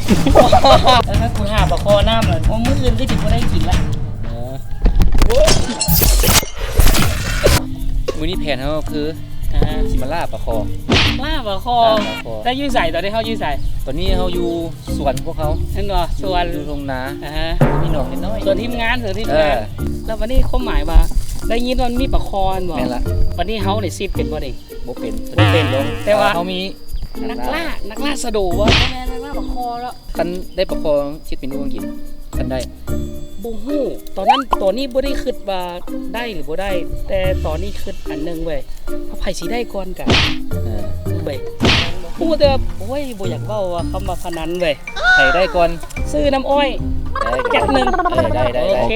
แล้วถ้ากูหาปลาคอน้ำเลยว่ามื้ออื่นก็ถึงก็ได้กินละมื้อนี้แผนเขาคือสิมาล่าปลาคอล่าปลาคอแล้วยืดใส่ตอนนี้เขายืดใส่ตอนนี้เขาอยู่สวนพวกเขานั่นเหรอสวนอยู่ตรงนามีหนองนิดน้อยส่วนทีมงานแล้ววันนี้เขาหมายว่าได้ยินว่ามีปลาคอบ่แม่นละวันนี้เขาเนี่ยซีดเป็นบ่ดิบ่เป็นลงแต่ว่าเขามีนักล่าสะดูว่าแม่นักล่าปลาคอแล้วคันได้ปลาคอชิดเป็นนู่นกินคันได้บูฮู้ตอนนั้นตัวนี้บ่ได้คิดว่าได้หรือบ่ได้ แต่ตอนนี้คิดอันนึงเว้ยเขาไผสิได้ก่อนกันเว้ยพูดแต่โอ้ยบ่อยากเว้าว่าคำว่าพนันเว้ยใครได้ก่อนซื้อน้ำอ้อยจักนึงได้โอเค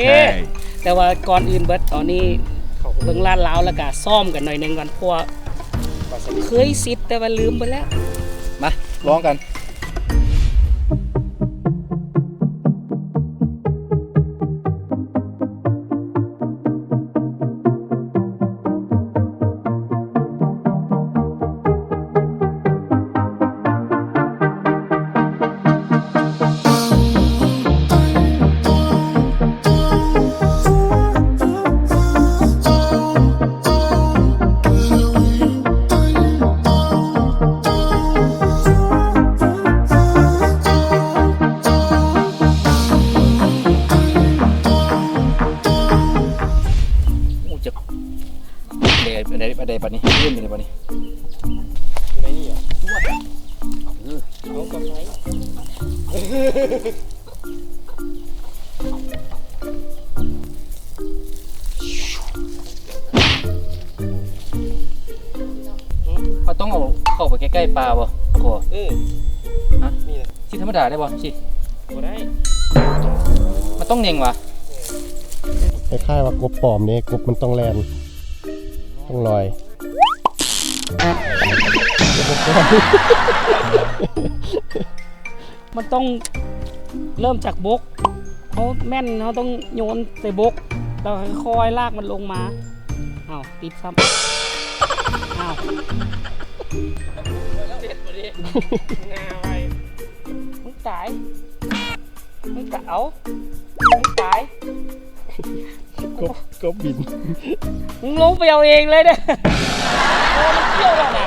แต่ว่าก่อนอื่นเบิดตอนนี้เขาเบิ่งลาดลาวแล้วก็ซ่อมกันหน่อยนึงก่อนเพราะเคยซิดแต่ว่าลืมไปแล้วมาลองกันอะไรปะนี่เล่นอยู่ในปะนี่อยู่ในนี่เหรอเอากระไฟเขาต้องเอาเข้าไปใกล้ๆปลาบ่กลัวฮะนี่เลยชิธรรมดาได้บ่ชิบ่ได้มันต้องเน่งวะคล้ายๆว่ากบปลอมนี่กบมันต้องแลนต้องลอยมันต้องเริ่มจากบกเขาแม่นเขาต้องโยนใส่บกแล้วค่อยๆลากมันลงมาอ้าวติดซ้ำอ้าวมึงตายมึงเอามึงตายกบบินมึงลงไปเอาเองเลยเด้อโอ้มันเกี่ยวแล้วนะ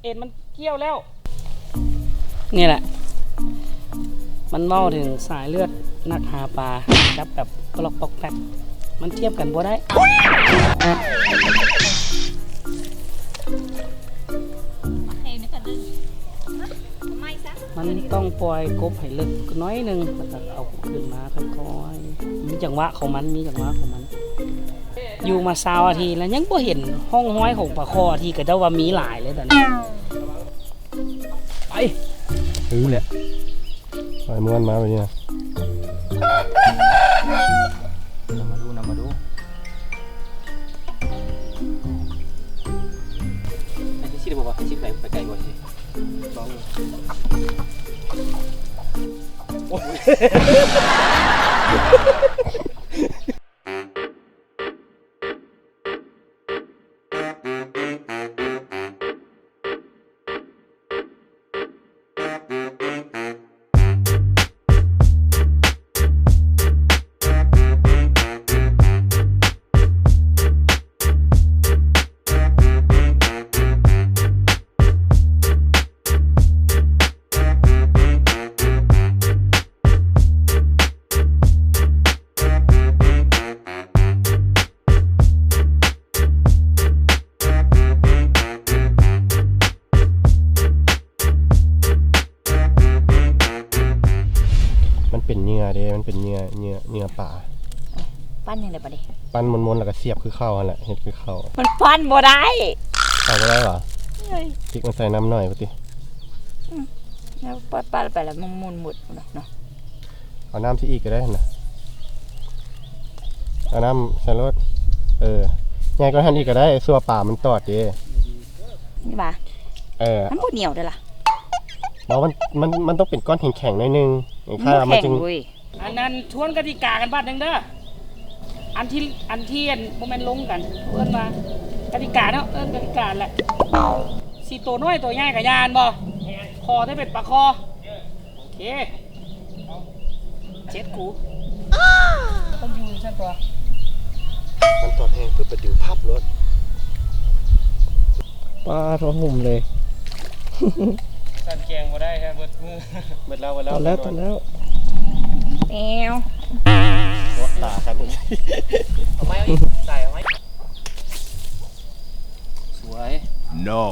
เอ็นมันเกี่ยวแล้วนี่แหละมันเมาถึงสายเลือดนักหาปลาจับแบบปลอกปอกแปกมันเทียบกันบ่ได้มันต้องปล่อยกบให้ลึกน้อยนึงแล้วก็เอาขึ้นมาค่อยๆมีจังหวะของมันอยู่มา20 นาทีแล้วยังบ่เห็นห้องห้อยของปลาคอที่ก็เจ้าว่ามีหลายเลยตอนนี้ไปแหละปล่อยม้วนมาไปเนี่ยนำมาดูไอ้ที่ชิดบอกว่าชิดไปไกลกว่าสิลองโอ้เป็นเนื้อป่าปั้นยังไงปะดิปั้นมนๆแล้วก็เสียบคือข้าวนั่นแหละเห็ดคือข้าวมันปั้นบ่ได้เอาบ่ได้เหรอพริกมันใส่น้ำหน่อยปะติแล้วปั้นไปแล้วมันมุนหมดเนาะเอาน้ำที่อีกก็ได้นะเอาน้ำใส่รถง่ายก็ทันอีกก็ได้ซัวป่ามันตอดดินี่ป่ะมันบ่เหนียวได้ล่ะเพราะมันต้องเป็นก้อนแข็งๆหน่อยนึงแข็งเว้ยอันนั้นชวนกติกากันบ้านนึงเด้ออันที่โมเมนต์ลงกันเอิ้นมากติกาเนาะกติกาแหละสีตัวน้อยตัวใหญ่กับยานบ่คอถ้าเป็นปลาคอโอเค เจ็ดกูต้องอยู่ชั้นตัว มันตอดแห้งเพื่อไปดึงภาพรถปลาท้องหุ่มเลย สั่นแกงมาได้ครับเบิดมือเบิดแล้วเบิด ต แล้ว อนแล้วตอนแล้ว แมว ตาครับผม เอาไหมเอาอีกใส่เอาไหมสวย no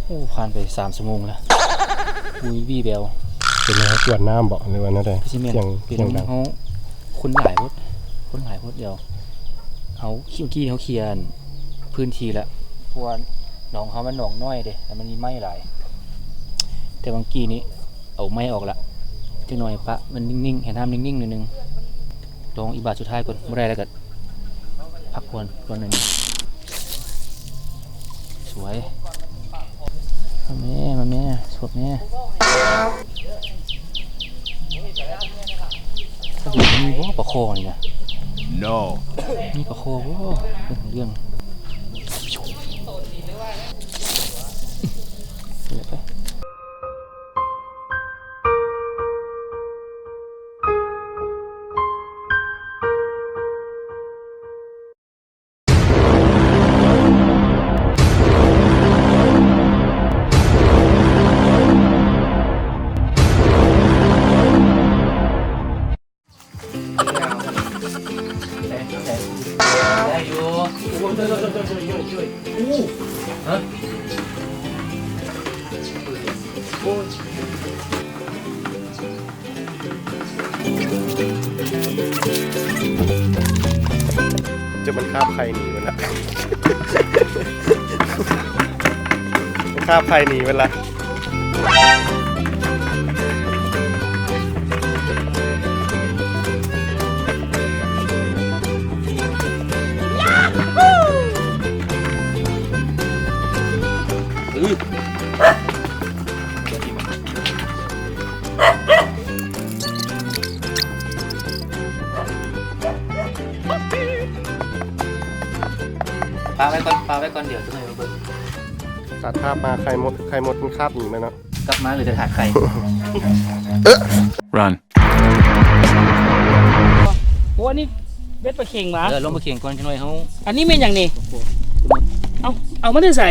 โอ้ผ่านไป3 ชั่วโมงแล้วอุ้ยวีแวว เป็นไงกวนน้ำบอกหรือว่านั่นเลย พี่เมียน เสียง เป็น เสียงดัง เขาคนหลายพดเดียวเขาขี้เขาเคลียร์พื้นที่แล้วเพราะว่าหนองเขามันหนองน้อยเด้แต่มันมีไม้หลายแต่บางกี้นี้เอาไม้ออกละจังหน่อยปะมันนิ่งๆเห็นน้ำนิ่งๆนิดนึงลองอีบาทสุดท้ายก่อนไม่ได้แล้วก็พักผ่อนก่อนหนึ่งสวยมาแม่สวดแม่ถ้าเกิดมันมีว่าปลาคอนี่นะ no มีปลาคอว่าเรื่องเดี๋ยวไปได้อยู่ฮะ จะมันคาบใครหนีมันละ มันคาบใครหนีมันละปลาไว้ก่อนเดี๋ยวจะหน่อยมาเบิ่ง ตัดภาพมาใครหมดมันคาบหนีมันเนาะ กลับมาหรือจะถ่ายใคร Run. โอ้อันนี้เบ็ดปลาเข่งหมา ลงมาเขียงก่อนจะหน่อยเขา อันนี้เป็นอย่างนี้เอามาได้ใส่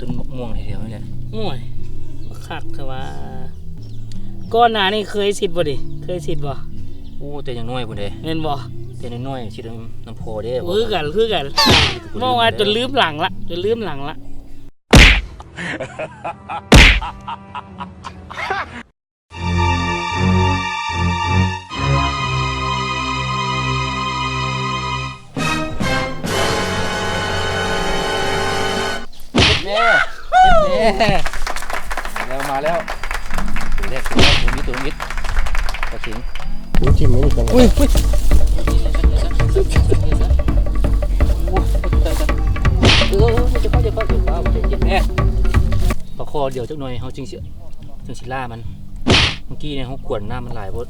ต้นม่วงแถวๆนี่แหละ โอ้ยบักคักคือว่าก้อนหนานี่เคยสิทธิ์บ่ดิเคยสิทธิ์บ่ โอ้แต่ยังน้อยพุ่นเด้ เห็นบ่ แต่น้อยๆชิดน้ำโพเด้ คือกันเมื่อวานจนลืมหลังละ แม่แล้วมาแล้วตัวแรกตัวนี้ปลาเข็ง นี่จิ้มไม่มีกัน อุ้ยเนี่ยปลาคอเดี๋ยวจักหน่อยเขาจึงสิล่ามันเมื่อกี้เนี่ยเขากวนน้ำมันหลายบด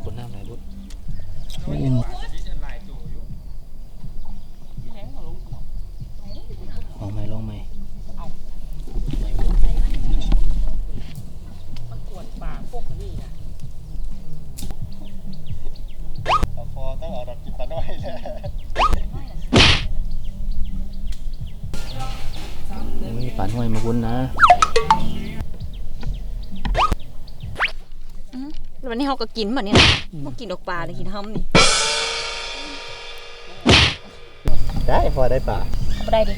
กวนน้ำหลายบดลองไหม คอต้องเอาดอกกินปลาน้อยเลย มีปลาห้วยมาวุ้นนะ วันนี้เขาก็กินเหมือนนี่นะพวกกินดอกปลาเลยกินห้ำนี่ ได้พอได้ปลา เอาไปได้ดิ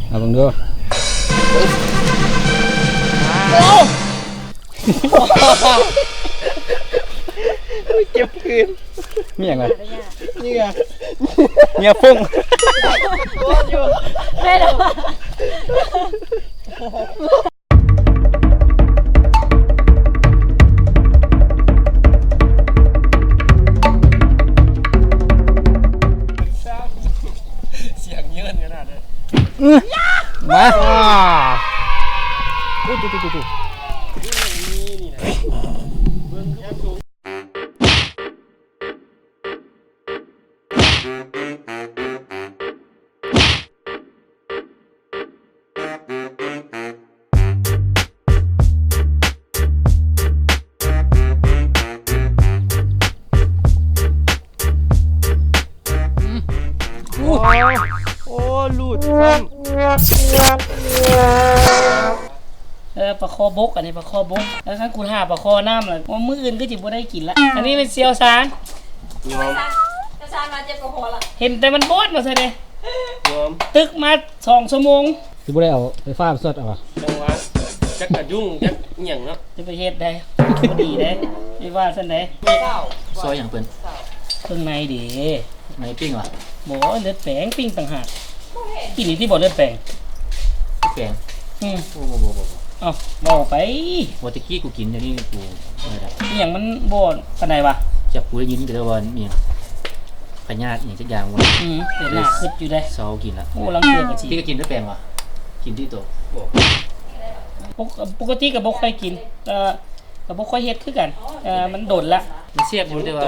เอาลองดู เก็บคืน มีอย่างไร นี่ไง เมียฟุ้ง ไม่หรอก เสียงเยินขนาดนี้ มาดู ปลาคอบกอันนี้ปลาคอบกแล้วถ้ากูหาปลาคอน้ำเลยว่ามื้ออื่นก็จิบ่ได้กินละอันนี้เป็นเซียวซาน ยอม จะซานมาเจ็บกระโหละ เห็นแต่มันบดมาซะเด้ ยอม ตึกมา2 ชั่วโมง สิบ่ได้เอาไฟฟ้าไปสดเอาวะ จังหวะจักกะยุ่งจักอิหยังเนาะ จะไปเฮ็ดได้บ่ดีได้ไม่ว่าซั่นได้ ซอยอย่างเปิ้น เครื่องในดิ ในปิ้งวะ บ่เลือดแปลงปิ้งต่างหากกินนี่ที่บ่เลือดแปลง แปลง อืม โอ้โห เอ้าเว้าไป วอตะกี้กูกินเดี๋ยวนี้กูไม่ได้ อหยังมันบ่ปานใดวะ จับกูได้ยินแต่ละวันมีพญาติอย่างสักอย่างวัน แต่หน้าคึดอยู่ได้ เซากินละ โอ้ลังเทื่อก็สิ พี่ก็กินด้วยแปลงวะกินที่โตะ ปกติก็บ่ค่อยกินก็บ่ค่อยเฮ็ดคือกันมันโดนละ มันเสียบอยู่แต่ว่า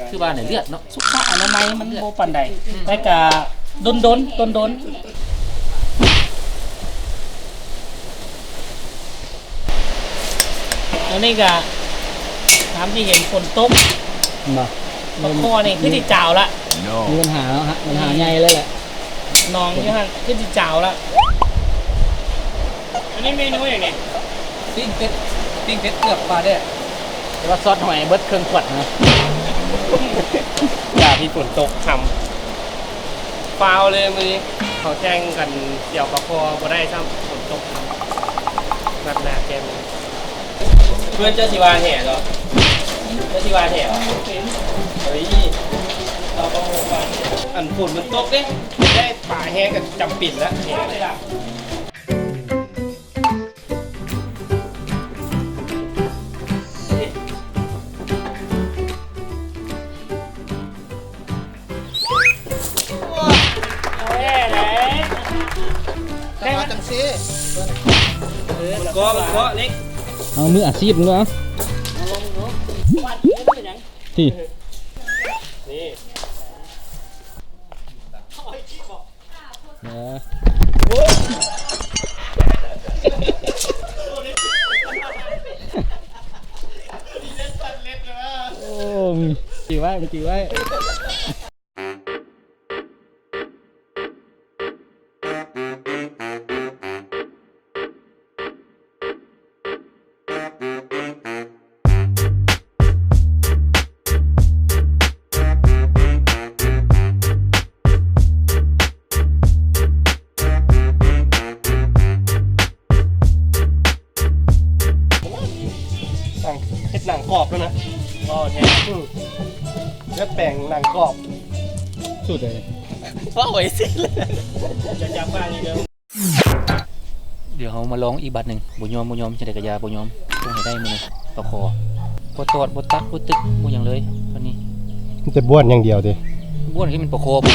คือบ้านไหนเลือดเนาะ สุขอนามัยมันบ่ปานใดแต่ก็ดนแล้วนี่ก็น้ำที่เห็นฝนตก มา ปลาคอนี่คือสิจาวละ มีปัญหาแล้วฮะปัญหาใหญ่เลยแหละ น้องอยู่หั่นคือสิจาวละอันนี้เมนูอย่างนี้ ปิ้งเป็ดเกือบปลาได้แต่ว่าซอสหอยเบิดเครื่องขวดนะ อย่าพี่ฝนตกทำฟาวเลยมื้อนี้เขาแจ้งกันเดี๋ยวปลาคอบ่ได้ซ้ำฝนตกทำนัดหน้าแกมเพื่อนเจ้าสิวาแห่เหรอเจ้าสิวาแห่เหรอเฮ้ยเราต้องรู้ว่าอันฝนมันตกเด้ได้ป่าแห้กันจำปิดแล้วแห่เลยล่ะ ได้ไหม มันก็เล็ก เอามืออาชีพมึงเนาะ วัดเยอะเป็นหยัง ที่ นี่ โอ้มีกี่ไว้มีกี่ไว้หนังเฮ็ดหนังกรอบแล้วนะก็แท้เลือดแปลงหนังกรอบ สุดเลย ว่าไว้สิเลยจะจับบ้านนี่เด้อ เดี๋ยวเขามาลองอีกบัตรหนึ่งบุญยอมจะได้กระยาบุญยอมต้องให้ได้มือปลาคอบดตอดบดตักบดตึกบุอย่างเลยวันนี้ มันจะบ้วนอย่างเดียวดิ บ้วนที่มันปลาคอบู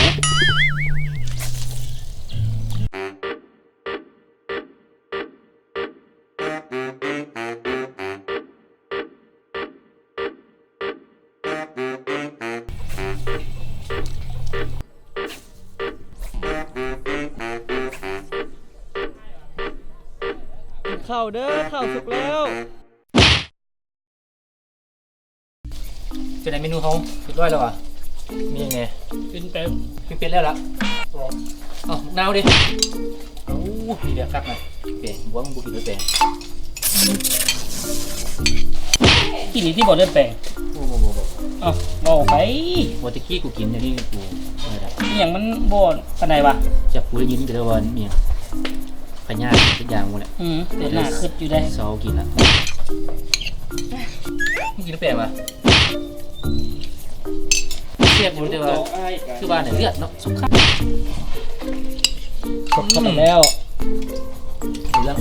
ข้าวเด้อข้าวสุกแล้วเป็นไงเมนูเขาเรียบร้อยแล้วอ่ะมียังไง เป็นแต่ เป็นแล้วล่ะเอ้านาวดิโอ้มีแบบคักหน่อยเปลี่ยนบัวมันบุกด้วยแปลง กินนี่ที่บ่เลือดแปลง โอ้โห เอ้าเว้าไป วอตะกี้กูกินเดี๋ยวนี้กูไม่ได้ อหยังมันบ่ปานใดวะ จับกูได้ยินแต่ละวันมีพญาติสักอย่างหมดแหละ แต่หน้าคึดอยู่ได้ เซากินละมึงกินแล้วแปลงปะเสียบอยู่แต่ว่าคือบ้านไหนเลือดเนาะสุขภาพเข้าไปแล้วเรื่อง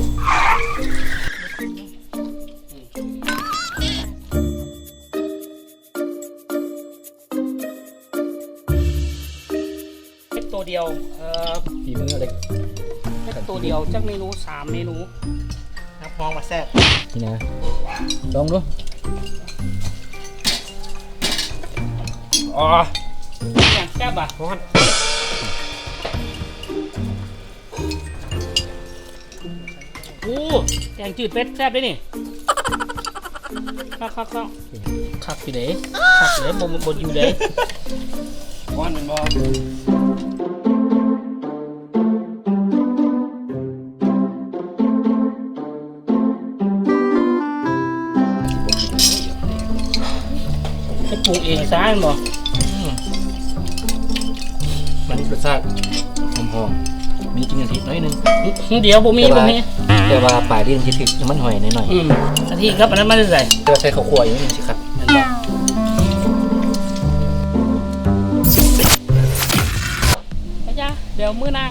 เฮ็ดตัวเดียว ฝีมือเล็ก เฮ็ดตัวเดียวจักเมนู3เมนู ครับมองมาแซ่บ นี่นะลองดู อ๋อ อย่างแซ่บอ่ะ ร้อน โอ้แกงจืดเป็ดแซ่บด้วยนี่คักอยู่เด้คักเลยบ่อยู่เด้ ร้อนเป็นบ่ ปลูกเองซะบ่ มันรสชาติหอมๆมีกินกะทิน้อยนึง เดี๋ยวบ่มี แต่ว่าปลายที่มันคิดๆมันหอยหน่อย กะทิครับอันนั้นไม่ได้ใส่ ๆแต่ว่าใส่ข้าวคั่วอย่างนี้สิครับ กระยาเดี๋ยวมื้อหน้า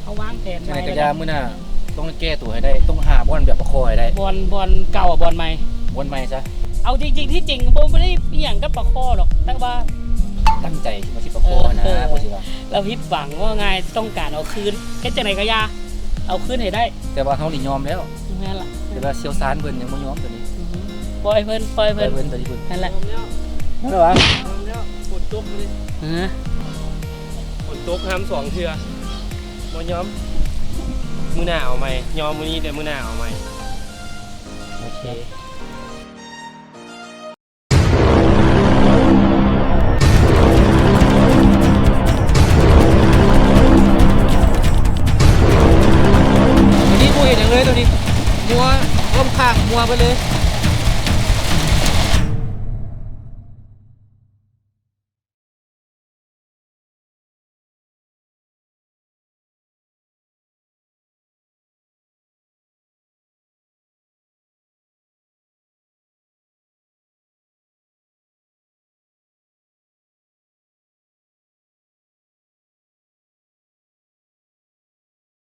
เอาวางแผน ใช่ ไว้ กระยามื้อหน้าต้องแก้ตัวให้ได้ต้องหาบ่อนแบบประคอให้ได้ บอลเก่าบอลใหม่ บ่อนใหม่ซะ เอาจริงๆที่จริงผมไม่ได้เอี่ยงกับปลาคอหรอกแต่ว่า ตั้งใจมาสิประคอนะบ่สิว่า เราพิดหวังว่าไงต้องการเอาคืนแค่จังไหนกระยาเอาคืนให้ได้ แต่ว่าเฮานี่ยอมแล้ว นั่นแหละ แต่ว่าเซียวซานเพิ่นยังบ่ยอมตัวนี้ ปล่อยเพิ่น เพิ่นตัวนี้เพิ่น นั่นแหละ นั่นเหรอวะ ฝนตกเลย ฮะ ฝนตกห้ามสองเทื่อบ่ยอมมื้อหน้าเอาใหม่ยอมมื้อนี้แต่มื้อหน้าเอาใหม่ โอเคตัวนี้บ่เห็นหยังเลยตัวนี้มัวล้มข้างมัวไปเลย